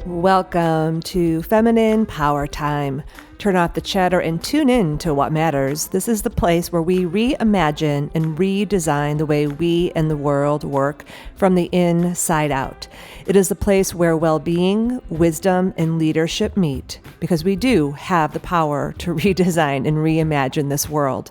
Welcome to Feminine Power Time. Turn off the chatter and tune in to what matters. This is the place where we reimagine and redesign the way we and the world work from the inside out. It is the place where well-being, wisdom, and leadership meet because we do have the power to redesign and reimagine this world.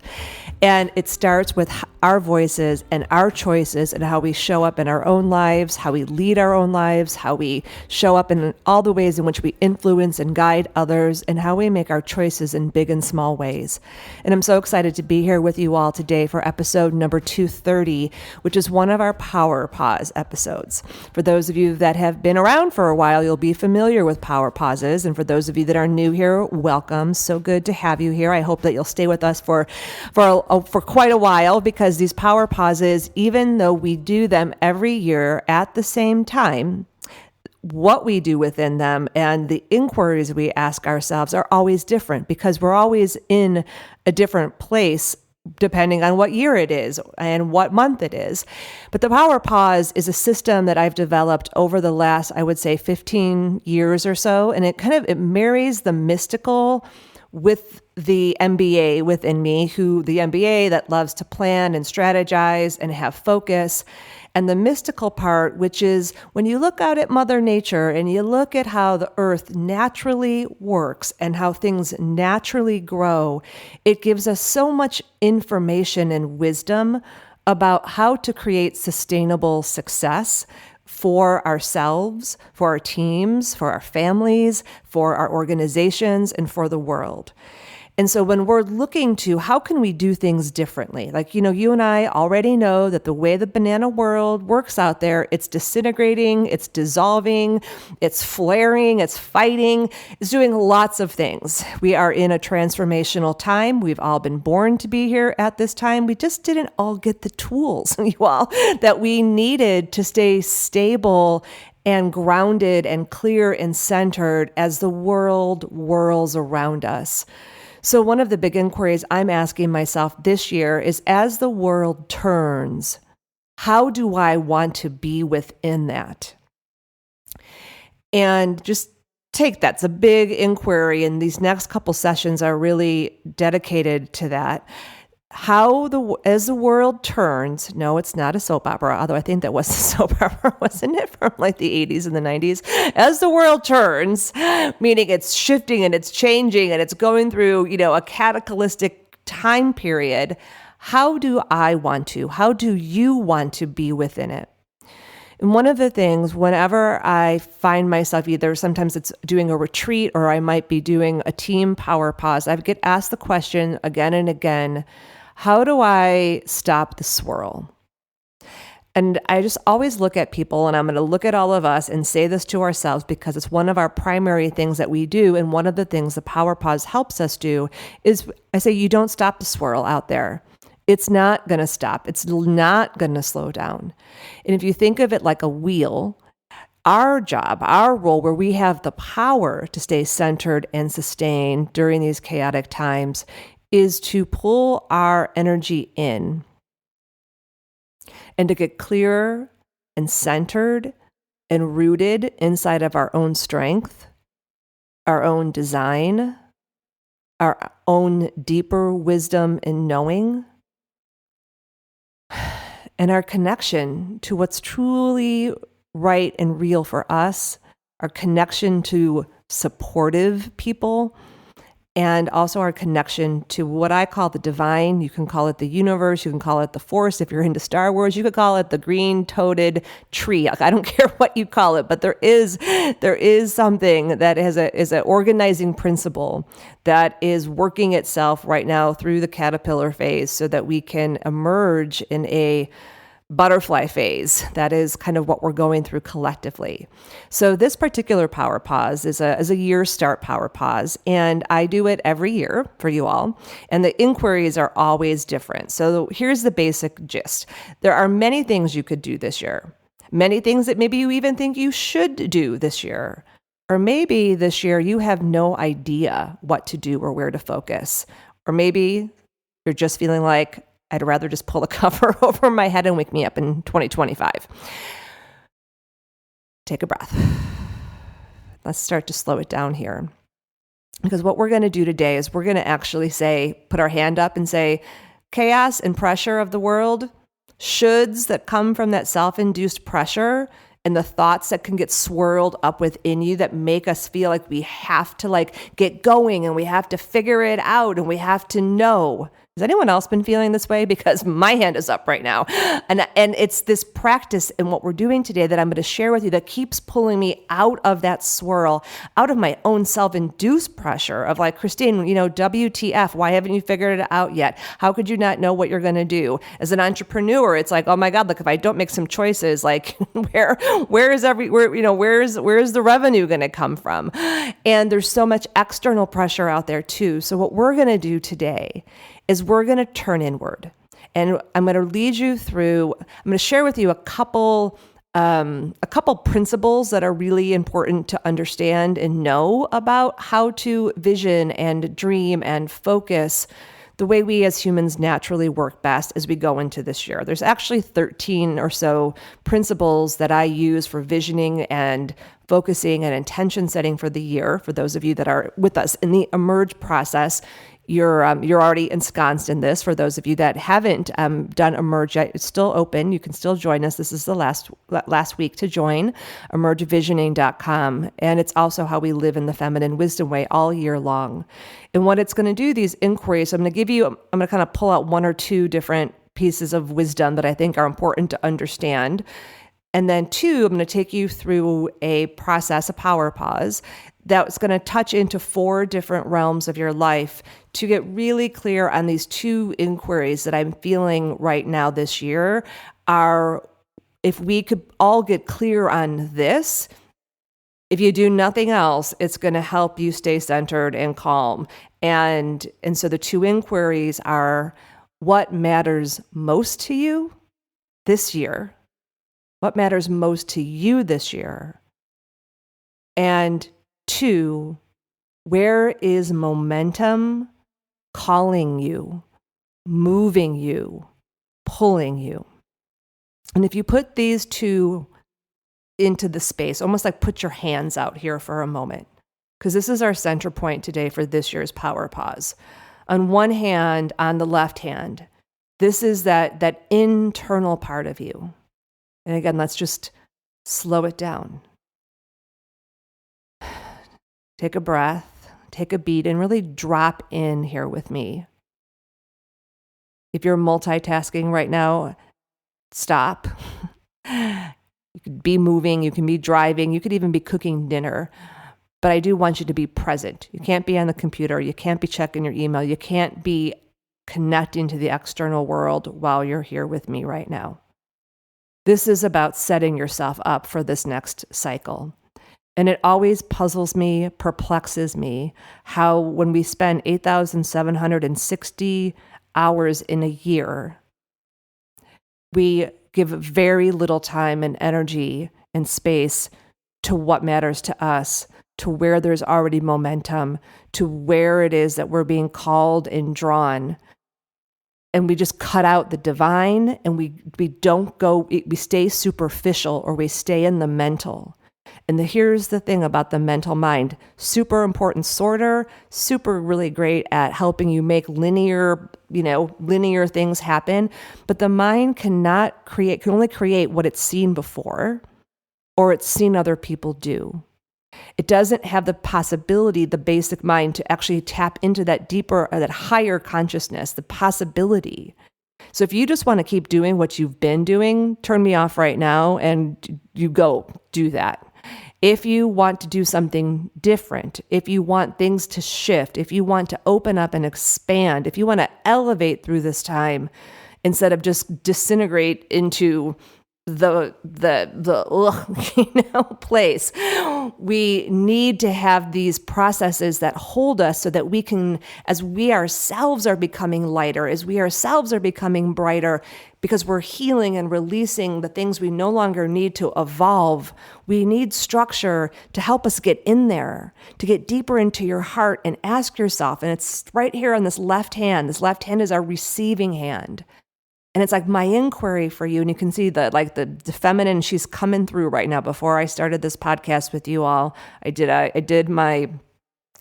And it starts with our voices and our choices and how we show up in our own lives, how we lead our own lives, how we show up in all the ways in which we influence and guide others, and how we make our choices in big and small ways. And I'm so excited to be here with you all today for episode number 230, which is one of our Power Pause episodes. For those of you that have been around for a while, you'll be familiar with Power Pauses. And for those of you that are new here, welcome. So good to have you here. I hope that you'll stay with us for quite a while, because these Power Pauses, even though we do them every year at the same time, what we do within them and the inquiries we ask ourselves are always different, because we're always in a different place depending on what year it is and what month it is. But the Power Pause is a system that I've developed over the last, I would say, 15 years or so. And it marries the mystical with the MBA within me, the MBA that loves to plan and strategize and have focus. And the mystical part, which is when you look out at Mother Nature and you look at how the earth naturally works and how things naturally grow, it gives us so much information and wisdom about how to create sustainable success for ourselves, for our teams, for our families, for our organizations, and for the world. And so when we're looking to how can we do things differently, like, you and I already know that the way the banana world works out there, it's disintegrating, it's dissolving, it's flaring, it's fighting, it's doing lots of things. We are in a transformational time. We've all been born to be here at this time. We just didn't all get the tools, you all, that we needed to stay stable and grounded and clear and centered as the world whirls around us. So one of the big inquiries I'm asking myself this year is, as the world turns, how do I want to be within that? And just take that. It's a big inquiry, and these next couple sessions are really dedicated to that. As the world turns, no, it's not a soap opera, although I think that was a soap opera, wasn't it, from like the 80s and the 90s? As the world turns, meaning it's shifting and it's changing and it's going through, a cataclysmic time period, how do you want to be within it? And one of the things, whenever I find myself either sometimes it's doing a retreat or I might be doing a team Power Pause, I get asked the question again and again, how do I stop the swirl? And I just always look at people, and I'm going to look at all of us and say this to ourselves because it's one of our primary things that we do. And one of the things the Power Pause helps us do is I say, you don't stop the swirl out there. It's not going to stop. It's not going to slow down. And if you think of it like a wheel, our job, our role, where we have the power to stay centered and sustained during these chaotic times, is to pull our energy in and to get clearer and centered and rooted inside of our own strength, our own design, our own deeper wisdom and knowing, and our connection to what's truly right and real for us, our connection to supportive people, and also our connection to what I call the divine. You can call it the universe, you can call it the force. If you're into Star Wars, you could call it the green-toaded tree. I don't care what you call it, but there is something that is an organizing principle that is working itself right now through the caterpillar phase so that we can emerge in a butterfly phase. That is kind of what we're going through collectively. So this particular Power Pause is a year start Power Pause, and I do it every year for you all. And the inquiries are always different. So here's the basic gist. There are many things you could do this year, many things that maybe you even think you should do this year. Or maybe this year you have no idea what to do or where to focus. Or maybe you're just feeling like, I'd rather just pull the cover over my head and wake me up in 2025. Take a breath. Let's start to slow it down here. Because what we're going to do today is we're going to actually put our hand up and say, chaos and pressure of the world, shoulds that come from that self-induced pressure, and the thoughts that can get swirled up within you that make us feel like we have to get going and we have to figure it out and we have to know. Has anyone else been feeling this way? Because my hand is up right now. And it's this practice and what we're doing today that I'm going to share with you that keeps pulling me out of that swirl, out of my own self-induced pressure of Christine, WTF, why haven't you figured it out yet? How could you not know what you're going to do? As an entrepreneur, it's like, oh my God, look, if I don't make some choices, where's the revenue going to come from? And there's so much external pressure out there too. So what we're going to do today is we're going to turn inward. And I'm going to lead you through, I'm going to share with you a couple principles that are really important to understand and know about how to vision and dream and focus the way we as humans naturally work best as we go into this year. There's actually 13 or so principles that I use for visioning and focusing and intention setting for the year. For those of you that are with us in the Emerge process, you're already ensconced in this. For those of you that haven't done Emerge yet, it's still open. You can still join us. This is the last week to join, emergevisioning.com. And it's also how we live in the feminine wisdom way all year long. And what it's going to do, these inquiries, I'm going to kind of pull out one or two different pieces of wisdom that I think are important to understand. And then two, I'm going to take you through a process, a power pause, that's going to touch into 4 different realms of your life to get really clear on these 2 inquiries that I'm feeling right now this year are, if we could all get clear on this, if you do nothing else, it's going to help you stay centered and calm. And so the 2 inquiries are, what matters most to you this year? What matters most to you this year? And 2, where is momentum calling you, moving you, pulling you? And if you put these 2 into the space, almost like put your hands out here for a moment, because this is our center point today for this year's Power Pause. On one hand, on the left hand, this is that internal part of you. And again, let's just slow it down. Take a breath, take a beat, and really drop in here with me. If you're multitasking right now, stop. You could be moving, you can be driving, you could even be cooking dinner. But I do want you to be present. You can't be on the computer, you can't be checking your email, you can't be connecting to the external world while you're here with me right now. This is about setting yourself up for this next cycle. And it always puzzles me, perplexes me, how when we spend 8,760 hours in a year, we give very little time and energy and space to what matters to us, to where there's already momentum, to where it is that we're being called and drawn. And we just cut out the divine, and we stay superficial, or we stay in the mental. And here's the thing about the mental mind, super important sorter, super really great at helping you make linear things happen. But the mind can only create what it's seen before, or it's seen other people do. It doesn't have the possibility, the basic mind, to actually tap into that deeper, or that higher consciousness, the possibility. So if you just want to keep doing what you've been doing, turn me off right now and you go do that. If you want to do something different, if you want things to shift, if you want to open up and expand, if you want to elevate through this time instead of just disintegrate into the place, we need to have these processes that hold us so that we can, as we ourselves are becoming lighter, as we ourselves are becoming brighter, because we're healing and releasing the things we no longer need to evolve. We need structure to help us get in there, to get deeper into your heart and ask yourself, and it's right here on this left hand. This left hand is our receiving hand. And it's like my inquiry for you, and you can see that like the feminine, she's coming through right now. Before I started this podcast with you all, I did my,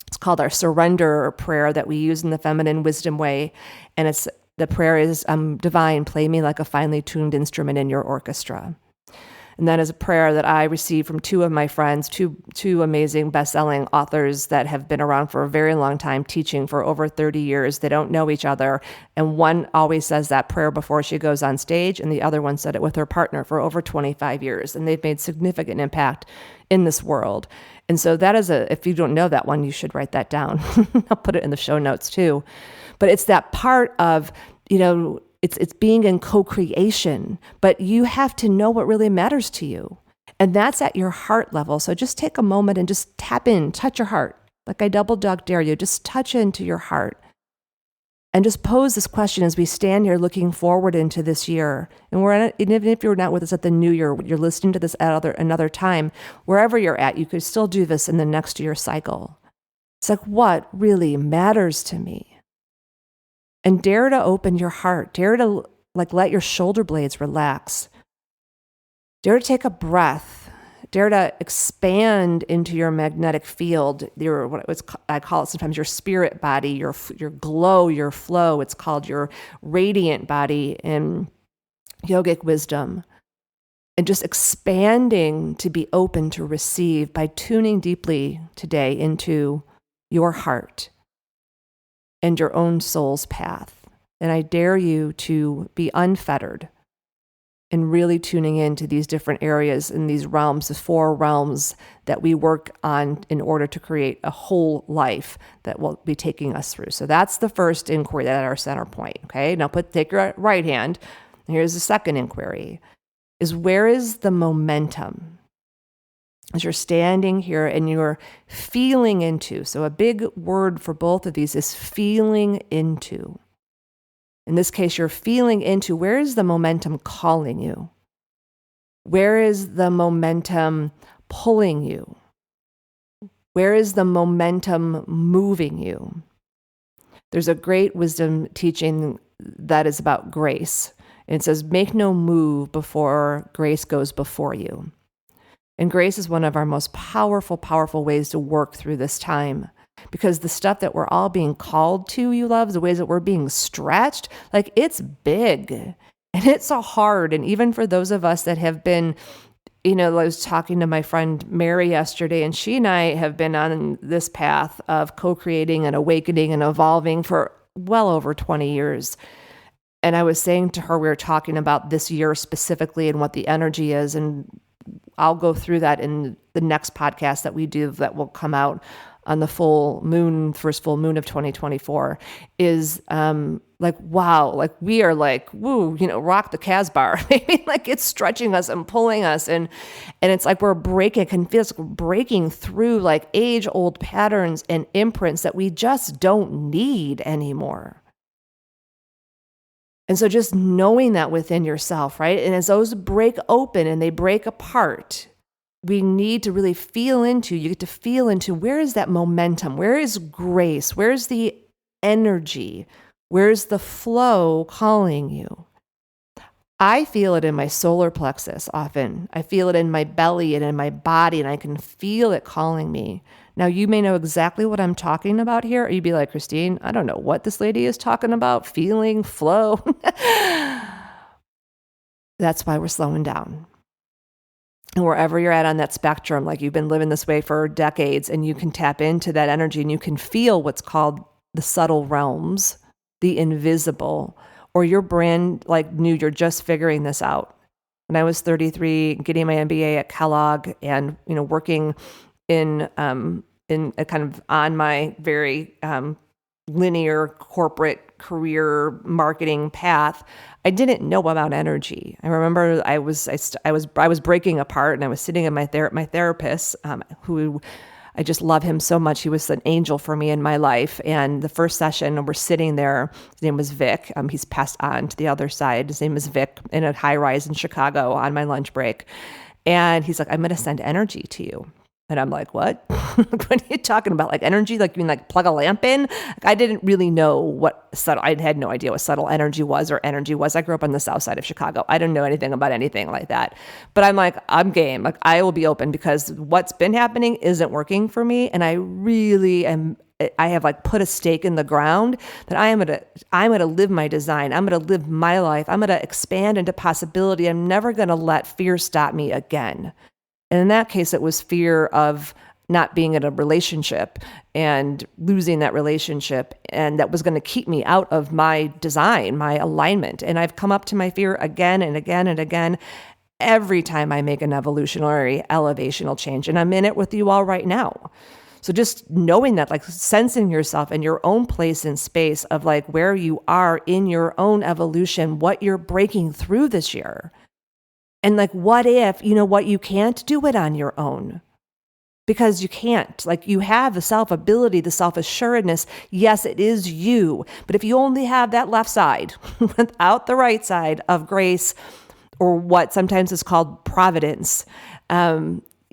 it's called our surrender prayer that we use in the feminine wisdom way. And the prayer is, divine, play me like a finely tuned instrument in your orchestra. And that is a prayer that I received from two of my friends, two amazing best-selling authors that have been around for a very long time, teaching for over 30 years. They don't know each other. And one always says that prayer before she goes on stage, and the other one said it with her partner for over 25 years. And they've made significant impact in this world. And so that is if you don't know that one, you should write that down. I'll put it in the show notes too. But it's that part of, it's being in co-creation, but you have to know what really matters to you. And that's at your heart level. So just take a moment and just tap in, touch your heart. Like I double dog dare you, just touch into your heart. And just pose this question as we stand here looking forward into this year. And even if you're not with us at the new year, you're listening to this at another time, wherever you're at, you could still do this in the next year cycle. It's like, what really matters to me? And dare to open your heart. Dare to let your shoulder blades relax. Dare to take a breath. Dare to expand into your magnetic field. I call it sometimes your spirit body, your glow, your flow. It's called your radiant body in yogic wisdom. And just expanding to be open to receive by tuning deeply today into your heart and your own soul's path. And I dare you to be unfettered and really tuning into these different areas in these realms, the 4 realms that we work on in order to create a whole life that will be taking us through. So that's the first inquiry at our center point. Okay, now take your right hand. And here's the second inquiry, is where is the momentum? As you're standing here and you're feeling into, so a big word for both of these is feeling into. In this case, you're feeling into, where is the momentum calling you? Where is the momentum pulling you? Where is the momentum moving you? There's a great wisdom teaching that is about grace. It says, make no move before grace goes before you. And grace is one of our most powerful ways to work through this time. Because the stuff that we're all being called to, you love, the ways that we're being stretched, like it's big and it's so hard. And even for those of us that have been, I was talking to my friend Mary yesterday, and she and I have been on this path of co-creating and awakening and evolving for well over 20 years. And I was saying to her, we were talking about this year specifically and what the energy is. And I'll go through that in the next podcast that we do that will come out on the first full moon of 2024 is wow, we are woo, rock the Casbah. It's stretching us and pulling us. And it's like we're breaking, it can feel like we're breaking through age old patterns and imprints that we just don't need anymore. And so just knowing that within yourself, right? And as those break open and they break apart, we need to really you get to feel into where is that momentum? Where is grace? Where's the energy? Where's the flow calling you? I feel it in my solar plexus often. I feel it in my belly and in my body, and I can feel it calling me. Now, you may know exactly what I'm talking about here, or you'd be like, Christine, I don't know what this lady is talking about, feeling, flow. That's why we're slowing down. And wherever you're at on that spectrum, you've been living this way for decades, and you can tap into that energy and you can feel what's called the subtle realms, the invisible, or you're brand new, you're just figuring this out. When I was 33, getting my MBA at Kellogg and, working in a kind of on my very linear corporate career marketing path, I didn't know about energy. I remember I was breaking apart, and I was sitting in my therapist, who I just love him so much. He was an angel for me in my life. And the first session, we're sitting there. His name was Vic. He's passed on to the other side. His name is Vic, in a high rise in Chicago on my lunch break. And he's like, I'm going to send energy to you. And I'm like, what? What are you talking about? Like energy? Like you mean like plug a lamp in? Like, I didn't really know what subtle, I had no idea what subtle energy was or energy was. I grew up on the south side of Chicago. I didn't know anything about anything like that. But I'm like, I'm game. Like I will be open because what's been happening isn't working for me. And I really am, I have like put a stake in the ground that I'm going to live my design. I'm going to live my life. I'm going to expand into possibility. I'm never going to let fear stop me again. And in that case, it was fear of not being in a relationship and losing that relationship. And that was going to keep me out of my design, my alignment. And I've come up to my fear again and again and again every time I make an evolutionary, elevational change. And I'm in it with you all right now. So just knowing that, like sensing yourself in your own place in space of like where you are in your own evolution, what you're breaking through this year. And like, what if, you know what, you can't do it on your own? Because you can't. Like you have the self-ability, the self-assuredness. Yes, it is you. But if you only have that left side without the right side of grace, or what sometimes is called providence,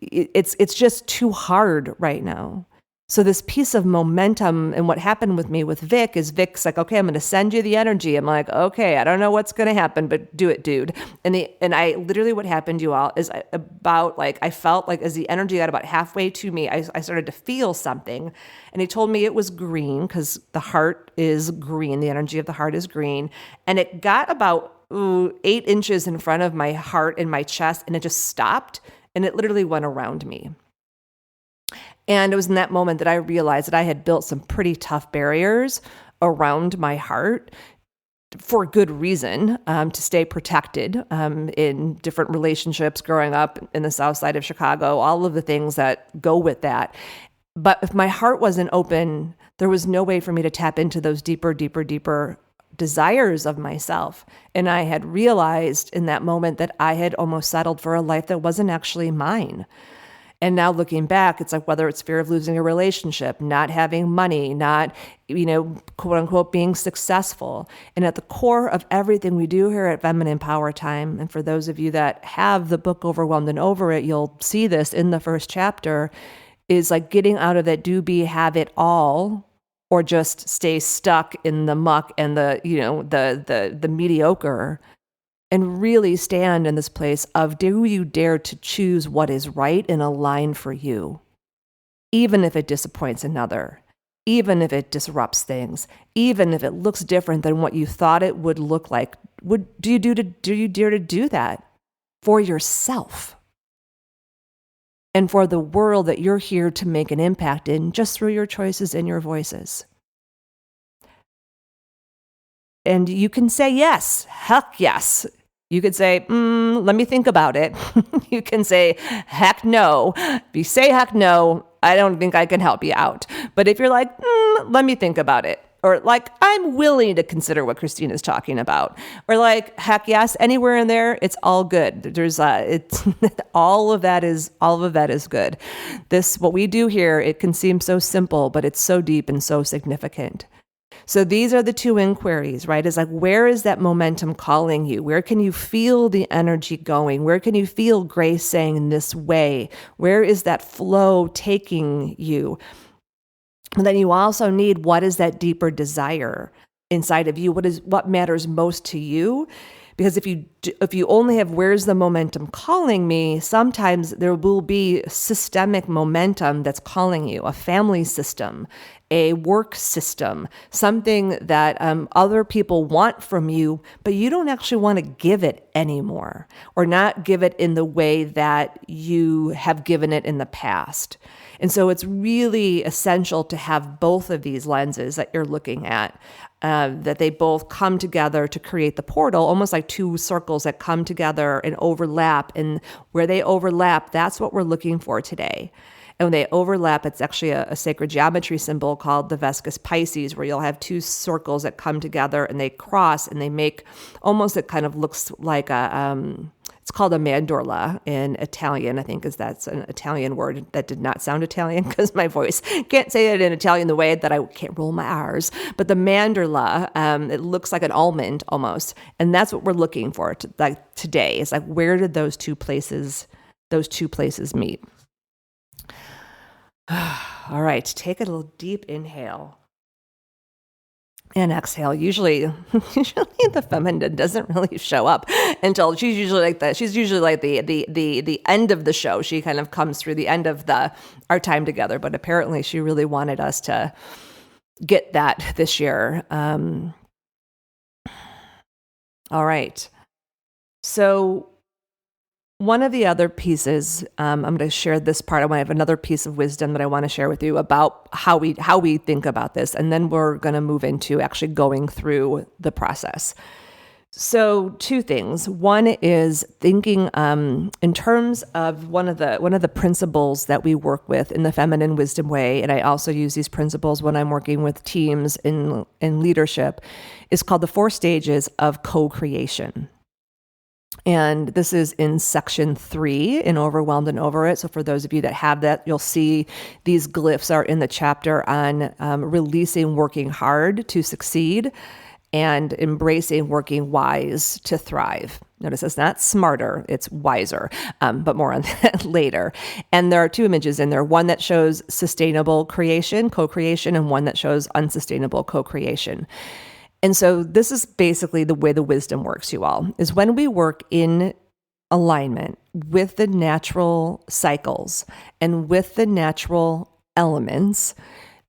it's just too hard right now. So this piece of momentum, and what happened with me with Vic is Vic's like, okay, I'm going to send you the energy. I'm like, okay, I don't know what's going to happen, but do it, dude. And I literally, what happened, you all, is about like, I felt like as the energy got about halfway to me, I started to feel something. And he told me it was green because the heart is green. The energy of the heart is green. And it got about 8 inches in front of my heart and my chest, and it just stopped. And it literally went around me. And it was in that moment that I realized that I had built some pretty tough barriers around my heart for good reason, to stay protected in different relationships growing up in the south side of Chicago, all of the things that go with that. But if my heart wasn't open, there was no way for me to tap into those deeper desires of myself. And I had realized in that moment that I had almost settled for a life that wasn't actually mine. And now looking back, it's like whether it's fear of losing a relationship, not having money, not, quote unquote, being successful. And at the core of everything we do here at Feminine Power Time, and for those of you that have the book Overwhelmed and Over It, you'll see this in the first chapter, is like getting out of that do be have it all, or just stay stuck in the muck and the mediocre. And really stand in this place of, do you dare to choose what is right and aligned for you? Even if it disappoints another, even if it disrupts things, even if it looks different than what you thought it would look like. Do you dare to do that for yourself? And for the world that you're here to make an impact in, just through your choices and your voices. And you can say yes, heck yes. You could say, let me think about it. You can say, heck no. If you say heck no, I don't think I can help you out. But if you're like, let me think about it. Or like, I'm willing to consider what Christine is talking about. Or like, heck yes, anywhere in there, it's all good. There's all of that is good. What we do here, it can seem so simple, but it's so deep and so significant. So these are the two inquiries, right? It's like, where is that momentum calling you? Where can you feel the energy going? Where can you feel grace saying this way? Where is that flow taking you? And then you also need, what is that deeper desire inside of you? What matters most to you? Because if you only have, where's the momentum calling me, sometimes there will be systemic momentum that's calling you, a family system, a work system, something that other people want from you, but you don't actually want to give it anymore, or not give it in the way that you have given it in the past. And so it's really essential to have both of these lenses that you're looking at, that they both come together to create the portal, almost like two circles that come together and overlap. And where they overlap, that's what we're looking for today. And when they overlap, it's actually a sacred geometry symbol called the Vescus Pisces, where you'll have two circles that come together and they cross and they make almost, it kind of looks like it's called a mandorla in Italian. I think that's an Italian word that did not sound Italian because my voice can't say it in Italian the way that I can't roll my R's. But the mandorla, it looks like an almond almost. And that's what we're looking for today. It's like, where did those two places meet? All right, take a little deep inhale and exhale. Usually the feminine doesn't really show up until she's usually like that. She's usually like the end of the show. She kind of comes through the end of our time together. But apparently, she really wanted us to get that this year. All right. So one of the other pieces, I'm going to share this part. I have another piece of wisdom that I want to share with you about how we think about this. And then we're going to move into actually going through the process. So two things. One is thinking in terms of one of the principles that we work with in the feminine wisdom way, and I also use these principles when I'm working with teams in leadership, is called the 4 stages of co-creation. And this is in section 3 in Overwhelmed and Over It. So for those of you that have that, you'll see these glyphs are in the chapter on releasing working hard to succeed and embracing working wise to thrive. Notice it's not smarter, it's wiser, but more on that later. And there are 2 images in there, one that shows sustainable creation, co-creation, and one that shows unsustainable co-creation. And so this is basically the way the wisdom works, you all, is when we work in alignment with the natural cycles and with the natural elements,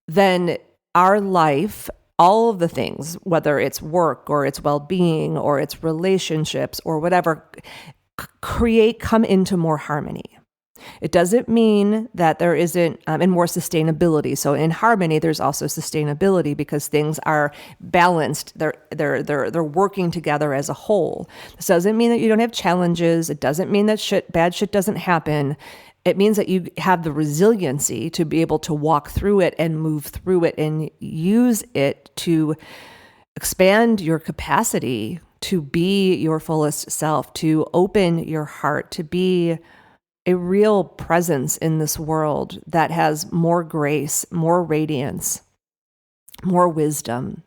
then our life, all of the things, whether it's work or it's well-being or it's relationships or whatever, come into more harmony. It doesn't mean that there isn't and more sustainability. So in harmony, there's also sustainability because things are balanced. They're working together as a whole. This doesn't mean that you don't have challenges. It doesn't mean that bad shit doesn't happen. It means that you have the resiliency to be able to walk through it and move through it and use it to expand your capacity to be your fullest self, to open your heart, to be a real presence in this world that has more grace, more radiance, more wisdom.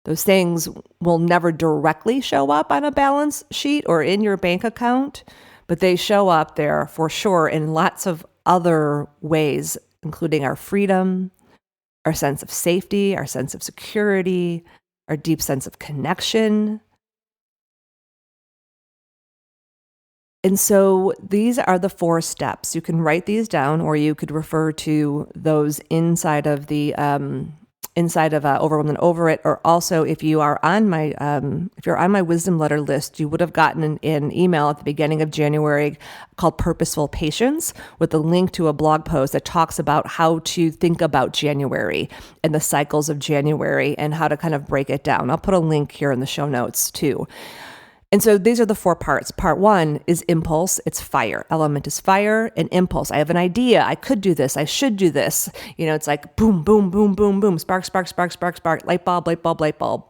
Those things will never directly show up on a balance sheet or in your bank account, but they show up there for sure in lots of other ways, including our freedom, our sense of safety, our sense of security, our deep sense of connection. And so these are the 4 steps. You can write these down, or you could refer to those inside of Overwhelmed and Over It. Or also, if you are on my wisdom letter list, you would have gotten an email at the beginning of January called Purposeful Patience, with a link to a blog post that talks about how to think about January and the cycles of January and how to kind of break it down. I'll put a link here in the show notes too. And so these are the 4 parts. Part 1 is impulse. It's fire. Element is fire and impulse. I have an idea. I could do this. I should do this. It's like boom, boom, boom, boom, boom. Spark, spark, spark, spark, spark. Light bulb, light bulb, light bulb.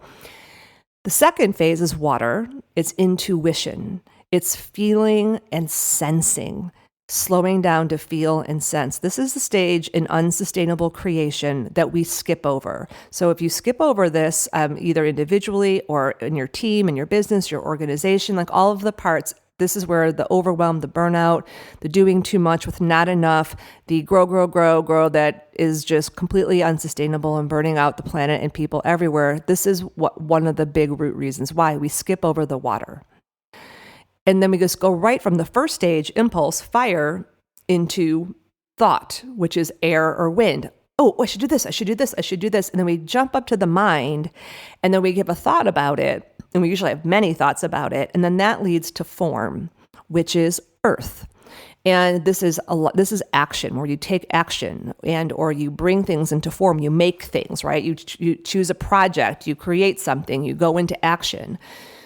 The second phase is water. It's intuition. It's feeling and sensing. Slowing down to feel and sense. This is the stage in unsustainable creation that we skip over. So if you skip over this, either individually or in your team, in your business, your organization, like all of the parts, this is where the overwhelm, the burnout, the doing too much with not enough, the grow that is just completely unsustainable and burning out the planet and people everywhere. This is one of the big root reasons why we skip over the water. And then we just go right from the first stage, impulse, fire, into thought, which is air or wind. Oh, I should do this. I should do this. I should do this. And then we jump up to the mind, and then we give a thought about it. And we usually have many thoughts about it. And then that leads to form, which is earth. And this is action, where you take action or you bring things into form. You make things, right? You choose a project, you create something, you go into action.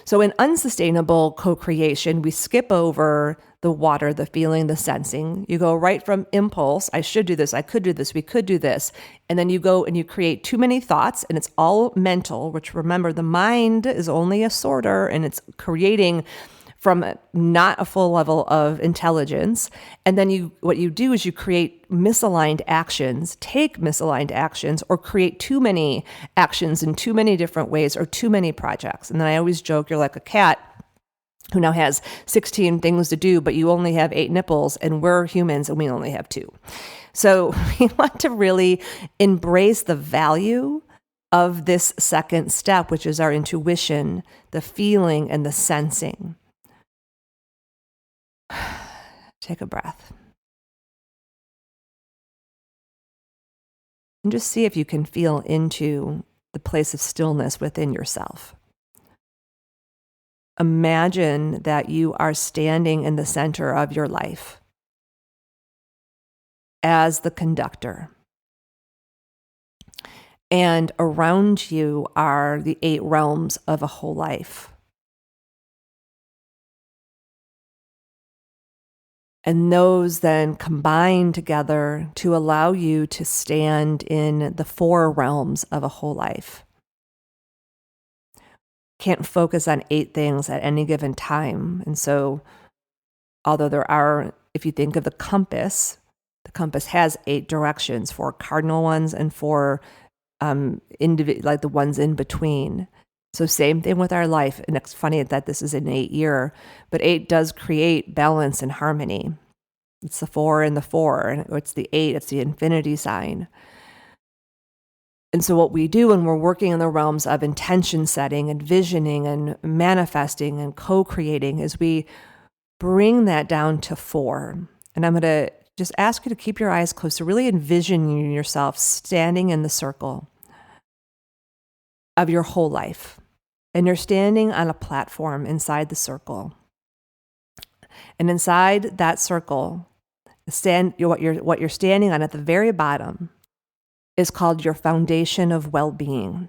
So in unsustainable co-creation, we skip over the water, the feeling, the sensing. You go right from impulse, I should do this, I could do this, we could do this. And then you go and you create too many thoughts, and it's all mental, which, remember, the mind is only a sorter, and it's creating from not a full level of intelligence. And then what you do is you create misaligned actions, take misaligned actions, or create too many actions in too many different ways or too many projects. And then I always joke, you're like a cat who now has 16 things to do, but you only have 8 nipples, and we're humans and we only have 2. So we want to really embrace the value of this second step, which is our intuition, the feeling, and the sensing. Take a breath. And just see if you can feel into the place of stillness within yourself. Imagine that you are standing in the center of your life as the conductor. And around you are the 8 realms of a whole life. And those then combine together to allow you to stand in the 4 realms of a whole life. Can't focus on 8 things at any given time. And so, although there are, if you think of the compass has 8 directions, 4 cardinal ones and 4 like the ones in between. So same thing with our life. And it's funny that this is an 8 year, but 8 does create balance and harmony. It's the 4 and the 4, and it's the 8, it's the infinity sign. And so what we do when we're working in the realms of intention setting and visioning and manifesting and co-creating is we bring that down to 4. And I'm going to just ask you to keep your eyes closed, to really envision yourself standing in the circle of your whole life. And you're standing on a platform inside the circle. And inside that circle, what you're standing on at the very bottom is called your foundation of well-being.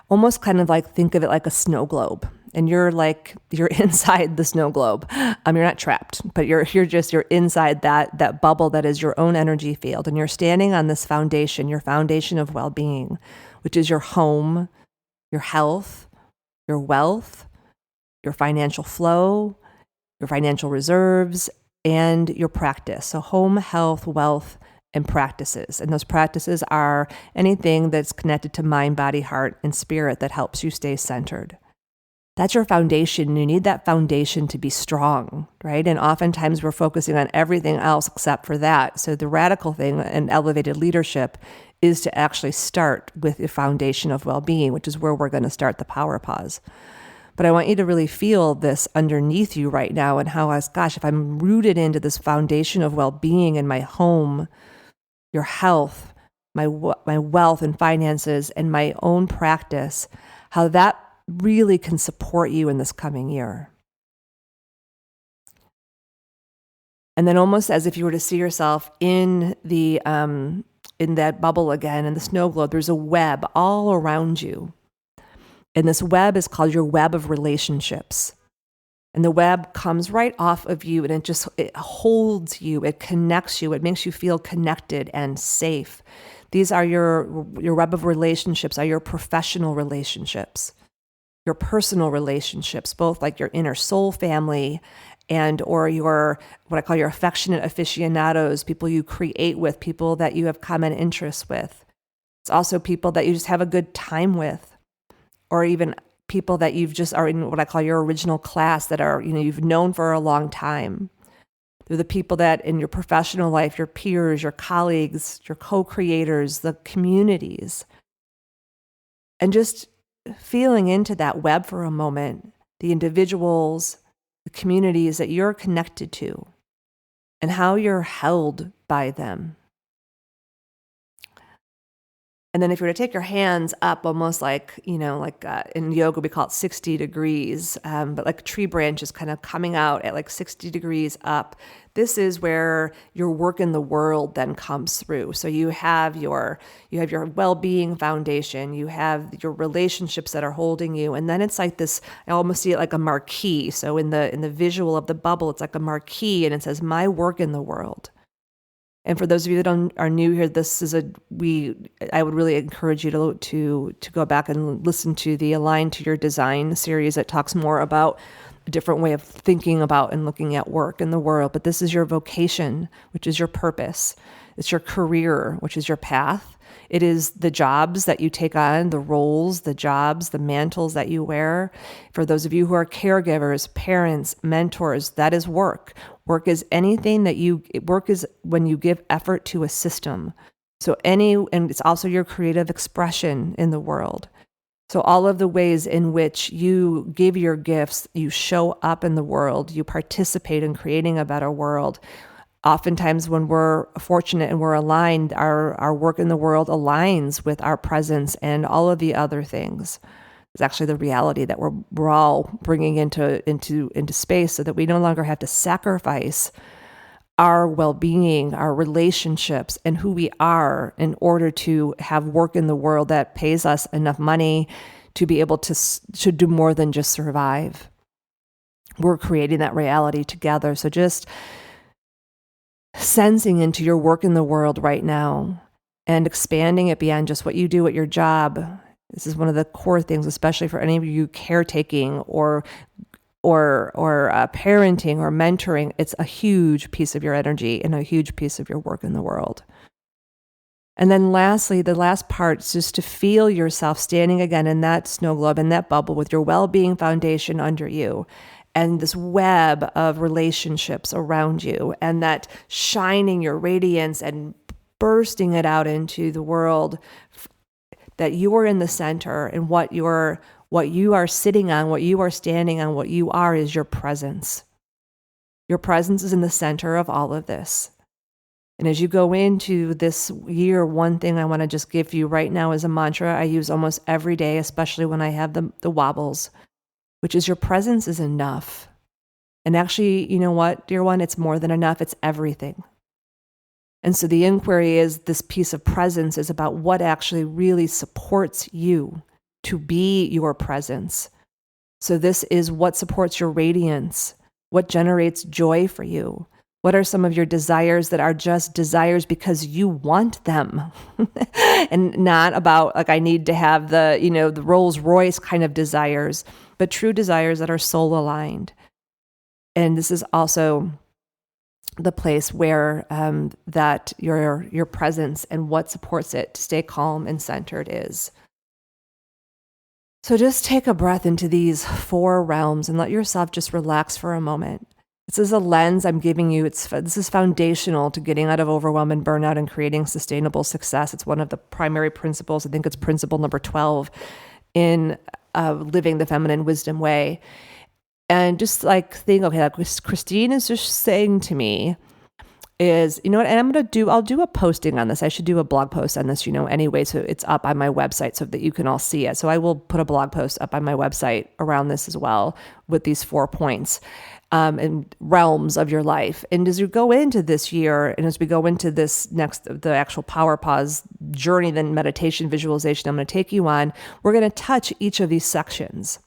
Almost kind of like, think of it like a snow globe. And you're inside the snow globe. You're not trapped, but you're inside that bubble that is your own energy field. And you're standing on this foundation, your foundation of well-being, which is your home, your health, your wealth, your financial flow, your financial reserves, and your practice. So home, health, wealth, and practices. And those practices are anything that's connected to mind, body, heart, and spirit that helps you stay centered. That's your foundation. You need that foundation to be strong, right? And oftentimes we're focusing on everything else except for that. So the radical thing in elevated leadership is to actually start with the foundation of well-being, which is where we're going to start the power pause. But I want you to really feel this underneath you right now, and how, if I'm rooted into this foundation of well-being in my home, your health, my wealth and finances, and my own practice, how that really can support you in this coming year. And then, almost as if you were to see yourself in the in that bubble again, in the snow globe, there's a web all around you. And this web is called your web of relationships. And the web comes right off of you, and it holds you, it connects you, it makes you feel connected and safe. These are your web of relationships, are your professional relationships, your personal relationships, both like your inner soul family or your, what I call your affectionate aficionados, people you create with, people that you have common interests with. It's also people that you just have a good time with, or even people that you've just are in what I call your original class that are, you've known for a long time. They're the people that in your professional life, your peers, your colleagues, your co-creators, the communities. And just feeling into that web for a moment, the individuals, the communities that you're connected to, and how you're held by them. And then if you were to take your hands up, almost like, in yoga, we call it 60 degrees, but like tree branches kind of coming out at like 60 degrees up. This is where your work in the world then comes through. So you have your well-being foundation, you have your relationships that are holding you. And then it's like this, I almost see it like a marquee. So in the visual of the bubble, it's like a marquee, and it says, my work in the world. And for those of you that are new here, I would really encourage you to go back and listen to the Align to Your Design series that talks more about a different way of thinking about and looking at work in the world. But this is your vocation, which is your purpose. It's your career, which is your path. It is the jobs that you take on, the roles, the jobs, the mantles that you wear. For those of you who are caregivers, parents, mentors, that is work. Work is work is when you give effort to a system. And it's also your creative expression in the world. So all of the ways in which you give your gifts, you show up in the world, you participate in creating a better world. Oftentimes when we're fortunate and we're aligned, our work in the world aligns with our presence and all of the other things. It's actually the reality that we're all bringing into space, so that we no longer have to sacrifice our well-being, our relationships, and who we are in order to have work in the world that pays us enough money to be able to do more than just survive. We're creating that reality together. So just sensing into your work in the world right now and expanding it beyond just what you do at your job. This is one of the core things, especially for any of you caretaking or parenting or mentoring. It's a huge piece of your energy and a huge piece of your work in the world. And then lastly, the last part is just to feel yourself standing again in that snow globe, in that bubble, with your well-being foundation under you and this web of relationships around you, and that shining your radiance and bursting it out into the world, that you are in the center, and what you are sitting on, what you are standing on, what you are is your presence. Your presence is in the center of all of this. And as you go into this year, one thing I want to just give you right now is a mantra I use almost every day, especially when I have the wobbles, which is your presence is enough. And actually, you know what, dear one, it's more than enough. It's everything. And so the inquiry is, this piece of presence is about what actually really supports you to be your presence. So this is what supports your radiance, what generates joy for you. What are some of your desires that are just desires because you want them and not about like, I need to have the Rolls Royce kind of desires, but true desires that are soul aligned. And this is also the place where that your presence and what supports it to stay calm and centered is. So just take a breath into these 4 realms and let yourself just relax for a moment. This is a lens I'm giving you. This is foundational to getting out of overwhelm and burnout and creating sustainable success. It's one of the primary principles. I think it's principle number 12 in living the feminine wisdom way. And just like think, okay, like Christine is just saying to me is, you know what, and I'll do a posting on this. I should do a blog post on this, anyway, so it's up on my website so that you can all see it. So I will put a blog post up on my website around this as well with these 4 points and realms of your life. And as you go into this year, and as we go into this the actual Power Pause journey, then meditation, visualization I'm going to take you on, we're going to touch each of these sections.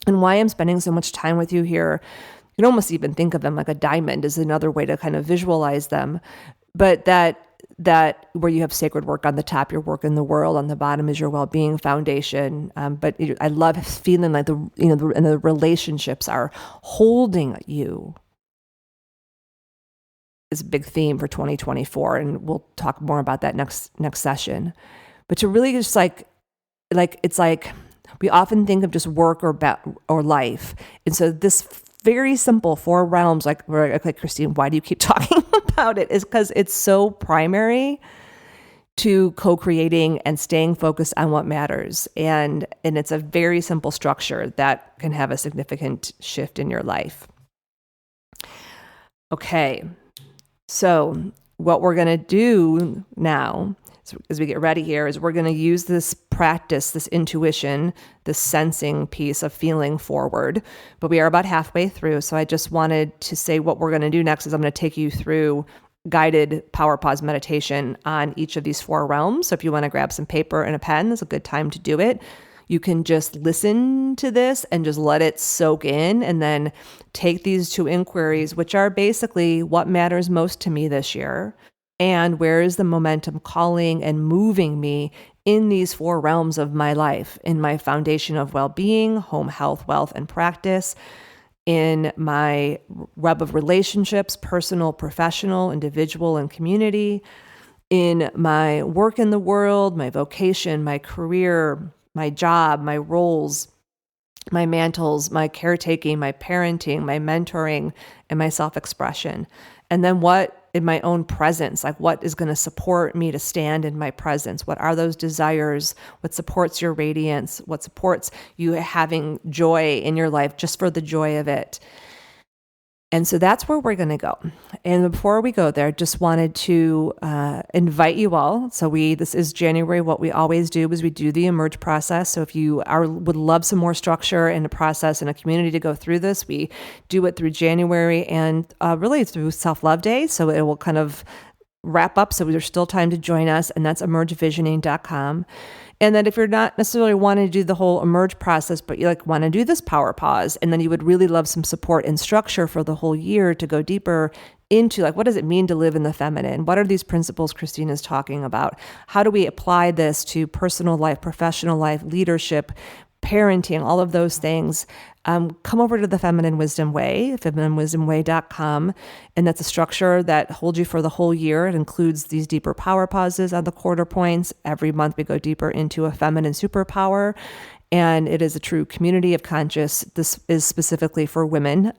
And why I'm spending so much time with you here, you can almost even think of them like a diamond is another way to kind of visualize them. But that where you have sacred work on the top, your work in the world, on the bottom is your well-being foundation. But I love feeling like the relationships are holding you. Is a big theme for 2024, and we'll talk more about that next session. But to really just like it's like we often think of just work or life, and so this very simple 4 realms, like Christine, why do you keep talking about it? Is because it's so primary to co-creating and staying focused on what matters. And it's a very simple structure that can have a significant shift in your life. Okay, so what we're going to do now as we get ready here is we're going to use this practice, this intuition, this sensing piece of feeling forward, but we are about halfway through. So I just wanted to say what we're going to do next is I'm going to take you through guided power pause meditation on each of these 4 realms. So if you want to grab some paper and a pen, this is a good time to do it. You can just listen to this and just let it soak in, and then take these 2 inquiries, which are basically what matters most to me this year, and where is the momentum calling and moving me in these 4 realms of my life, in my foundation of well-being, home, health, wealth, and practice, in my web of relationships, personal, professional, individual, and community, in my work in the world, my vocation, my career, my job, my roles, my mantles, my caretaking, my parenting, my mentoring, and my self-expression. And then what in my own presence, like what is going to support me to stand in my presence? What are those desires? What supports your radiance? What supports you having joy in your life just for the joy of it? And so that's where we're going to go. And before we go there, just wanted to invite you all. So this is January. What we always do is we do the emerge process. So if you would love some more structure and a process and a community to go through this, we do it through January and really through Self-Love Day. So it will kind of wrap up. So there's still time to join us, and that's emergevisioning.com. And then if you're not necessarily wanting to do the whole emerge process, but you want to do this power pause, and then you would really love some support and structure for the whole year to go deeper into what does it mean to live in the feminine? What are these principles Christine is talking about? How do we apply this to personal life, professional life, leadership, parenting, all of those things? Come over to the Feminine Wisdom Way, femininewisdomway.com. And that's a structure that holds you for the whole year. It includes these deeper power pauses on the quarter points. Every month we go deeper into a feminine superpower. And it is a true community of conscious. This is specifically for women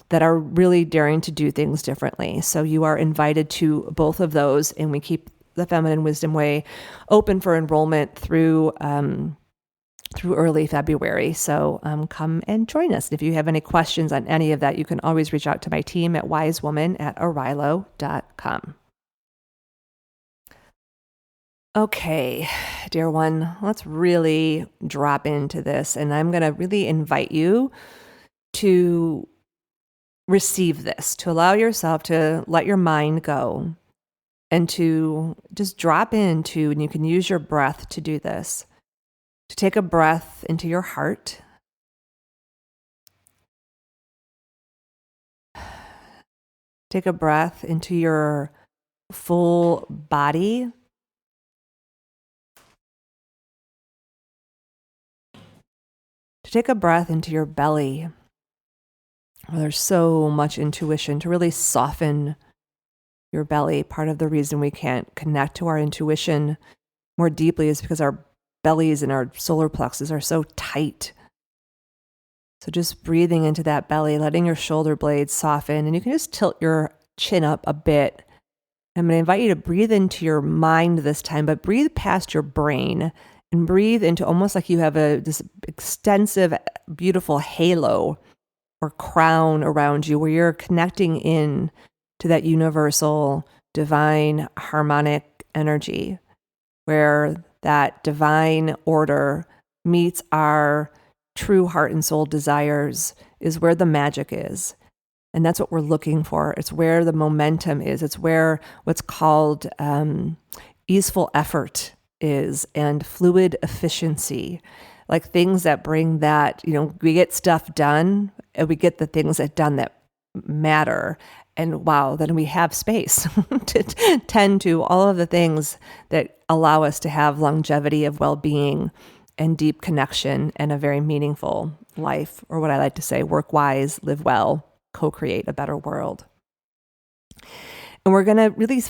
that are really daring to do things differently. So you are invited to both of those. And we keep the Feminine Wisdom Way open for enrollment through early February. So come and join us. If you have any questions on any of that, you can always reach out to my team at wisewoman@arylo.com. Okay, dear one, let's really drop into this. And I'm going to really invite you to receive this, to allow yourself to let your mind go and to just drop into, and you can use your breath to do this. To take a breath into your heart. Take a breath into your full body. To take a breath into your belly. There's so much intuition to really soften your belly. Part of the reason we can't connect to our intuition more deeply is because our bellies and our solar plexus are so tight. So just breathing into that belly, letting your shoulder blades soften, and you can just tilt your chin up a bit. I'm going to invite you to breathe into your mind this time, but breathe past your brain and breathe into almost like you have this extensive, beautiful halo or crown around you where you're connecting in to that universal, divine, harmonic energy, where that divine order meets our true heart and soul desires is where the magic is. And that's what we're looking for. It's where the momentum is. It's where what's called easeful effort is, and fluid efficiency, like things that bring that, we get stuff done and we get the things that done that matter. And wow, then we have space to tend to all of the things that allow us to have longevity of well-being and deep connection and a very meaningful life, or what I like to say, work wise, live well, co-create a better world. And we're going to really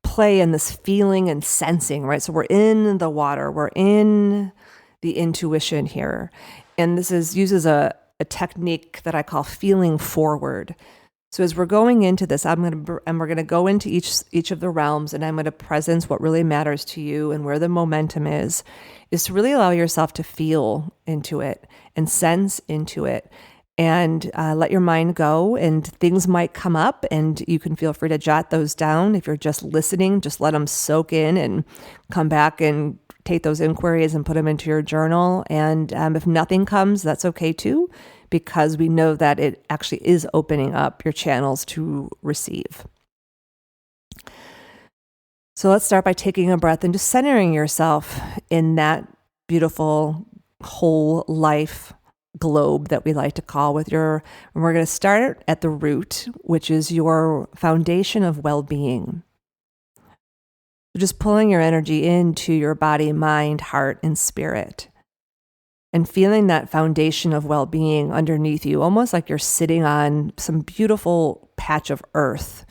play in this feeling and sensing, right? So we're in the water, we're in the intuition here. And this uses a technique that I call feeling forward. So as we're going into this, we're going to go into each of the realms, and I'm going to presence what really matters to you and where the momentum is to really allow yourself to feel into it and sense into it, and let your mind go. And things might come up, and you can feel free to jot those down. If you're just listening, just let them soak in and come back and take those inquiries and put them into your journal. And if nothing comes, that's okay too, because we know that it actually is opening up your channels to receive. So let's start by taking a breath and just centering yourself in that beautiful whole life globe that we like to call and we're going to start at the root, which is your foundation of well-being. Just pulling your energy into your body, mind, heart, and spirit, and feeling that foundation of well-being underneath you, almost like you're sitting on some beautiful patch of earth.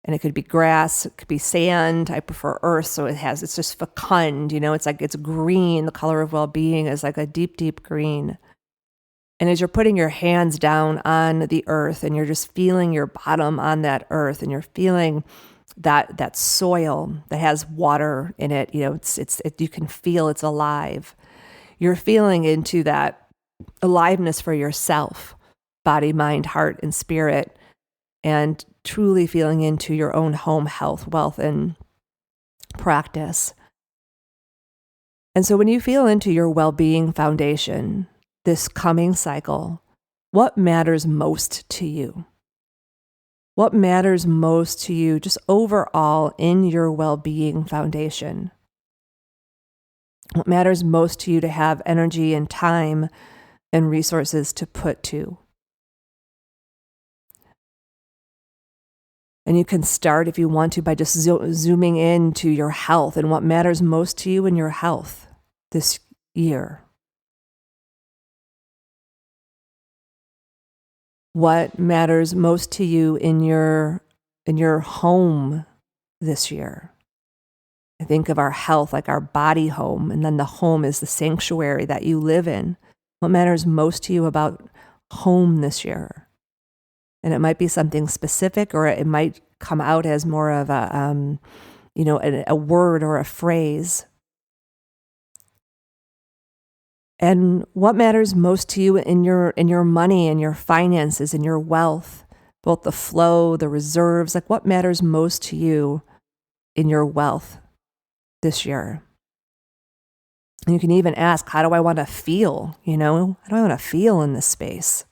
And it could be grass, it could be sand. I prefer earth, so it's just fecund, it's green. The color of well-being is like a deep, deep green. And as you're putting your hands down on the earth and you're just feeling your bottom on that earth and you're feeling that soil that has water in it, you can feel it's alive. You're feeling into that aliveness for yourself, body, mind, heart, and spirit, and truly feeling into your own home health, wealth, and practice. And so when you feel into your well-being foundation, this coming cycle, what matters most to you? What matters most to you just overall in your well-being foundation? What matters most to you to have energy and time and resources to put to? And you can start, if you want to, by just zooming into your health and what matters most to you in your health this year. What matters most to you in your home this year? I think of our health like our body home, and then the home is the sanctuary that you live in. What matters most to you about home this year? And it might be something specific, or it might come out as more of a word or a phrase. And what matters most to you in your money and your finances and your wealth, both the flow, the reserves, like what matters most to you in your wealth this year? And you can even ask, how do I want to feel? How do I want to feel in this space?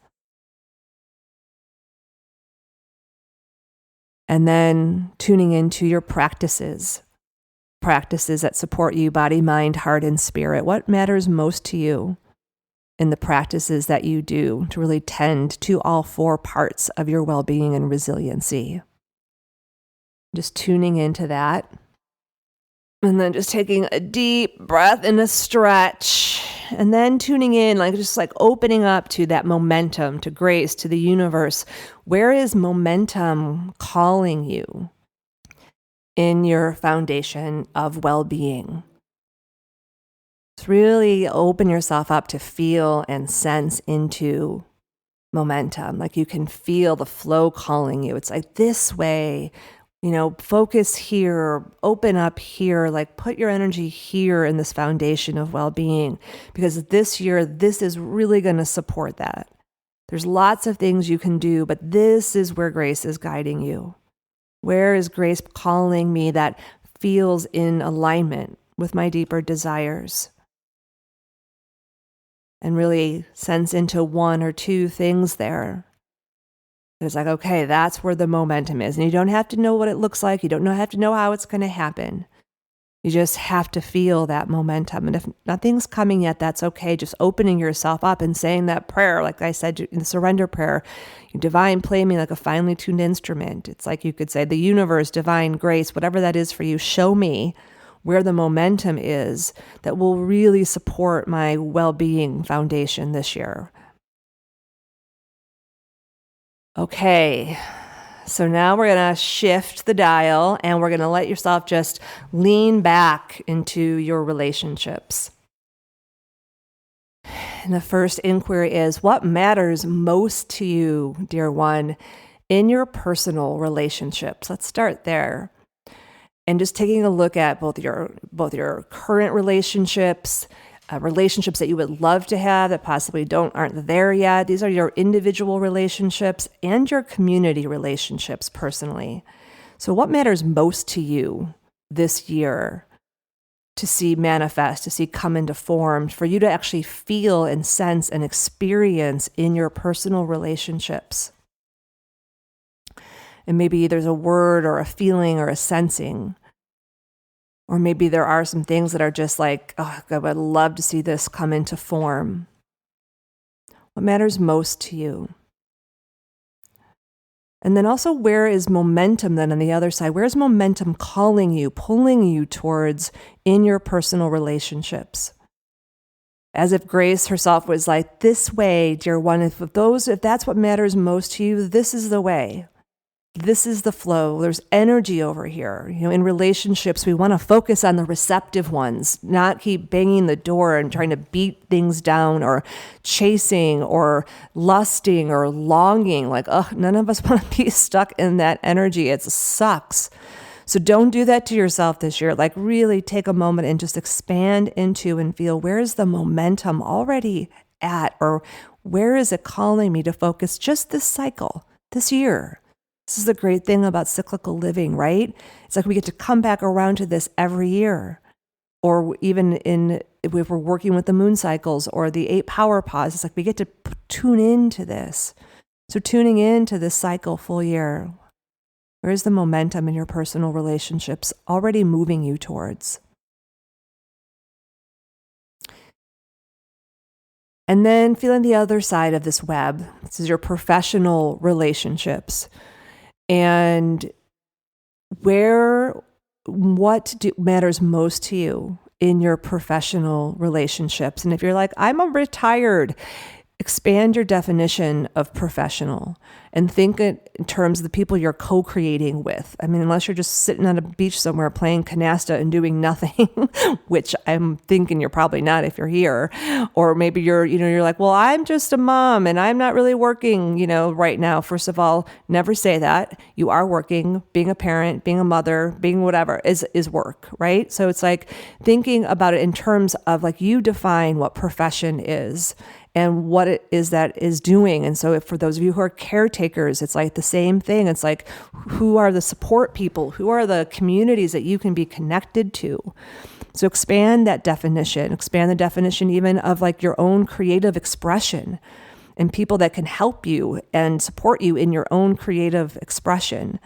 And then tuning into your practices that support you, body, mind, heart, and spirit. What matters most to you in the practices that you do to really tend to all four parts of your well-being and resiliency? Just tuning into that. And then just taking a deep breath and a stretch. And then tuning in, just opening up to that momentum, to grace, to the universe. Where is momentum calling you in your foundation of well-being? Just really open yourself up to feel and sense into momentum. Like you can feel the flow calling you. It's like this way. Focus here, open up here, put your energy here in this foundation of well-being, because this year, this is really going to support that. There's lots of things you can do, but this is where grace is guiding you. Where is grace calling me that feels in alignment with my deeper desires? And really sense into one or two things there. It's okay, that's where the momentum is. And you don't have to know what it looks like. You don't have to know how it's going to happen. You just have to feel that momentum. And if nothing's coming yet, that's okay. Just opening yourself up and saying that prayer, like I said in the surrender prayer, divine, play me like a finely tuned instrument. It's like you could say, the universe, divine, grace, whatever that is for you, show me where the momentum is that will really support my well-being foundation this year. Okay, so now we're going to shift the dial and we're going to let yourself just lean back into your relationships. And the first inquiry is, what matters most to you, dear one, in your personal relationships? Let's start there. And just taking a look at both your current relationships, relationships that you would love to have that possibly aren't there yet. These are your individual relationships and your community relationships personally. So what matters most to you this year to see manifest, to see come into form, for you to actually feel and sense and experience in your personal relationships? And maybe there's a word or a feeling or a sensing. Or maybe there are some things that are just like, oh, I would love to see this come into form. What matters most to you? And then also, where is momentum then on the other side? Where is momentum calling you, pulling you towards in your personal relationships? As if Grace herself was like, this way, dear one, if that's what matters most to you, this is the way. this is the flow. There's energy over here. In relationships, we want to focus on the receptive ones, not keep banging the door and trying to beat things down or chasing or lusting or longing. Like, none of us want to be stuck in that energy. It sucks. So don't do that to yourself this year. Like, really take a moment and just expand into and feel, where's the momentum already at, or where is it calling me to focus just this cycle, this year? This is the great thing about cyclical living, right? It's like we get to come back around to this every year. Or even if we're working with the moon cycles or the 8 power pods, it's like we get to tune into this. So tuning into this cycle full year, where's the momentum in your personal relationships already moving you towards? And then feeling the other side of this web. This is your professional relationships. And what matters most to you in your professional relationships? And if you're like, I'm retired, expand your definition of professional and think it in terms of the people you're co-creating with. I mean, unless you're just sitting on a beach somewhere playing canasta and doing nothing, which I'm thinking you're probably not if you're here. Or maybe you're like, well, I'm just a mom and I'm not really working, right now. First of all, never say that. You are working. Being a parent, being a mother, being whatever is work, right? So it's like thinking about it in terms of like you define what profession is and what it is that is doing. And so for those of you who are caretakers, it's like the same thing. It's like, who are the support people? Who are the communities that you can be connected to? So expand that definition, expand the definition even of like your own creative expression and people that can help you and support you in your own creative expression.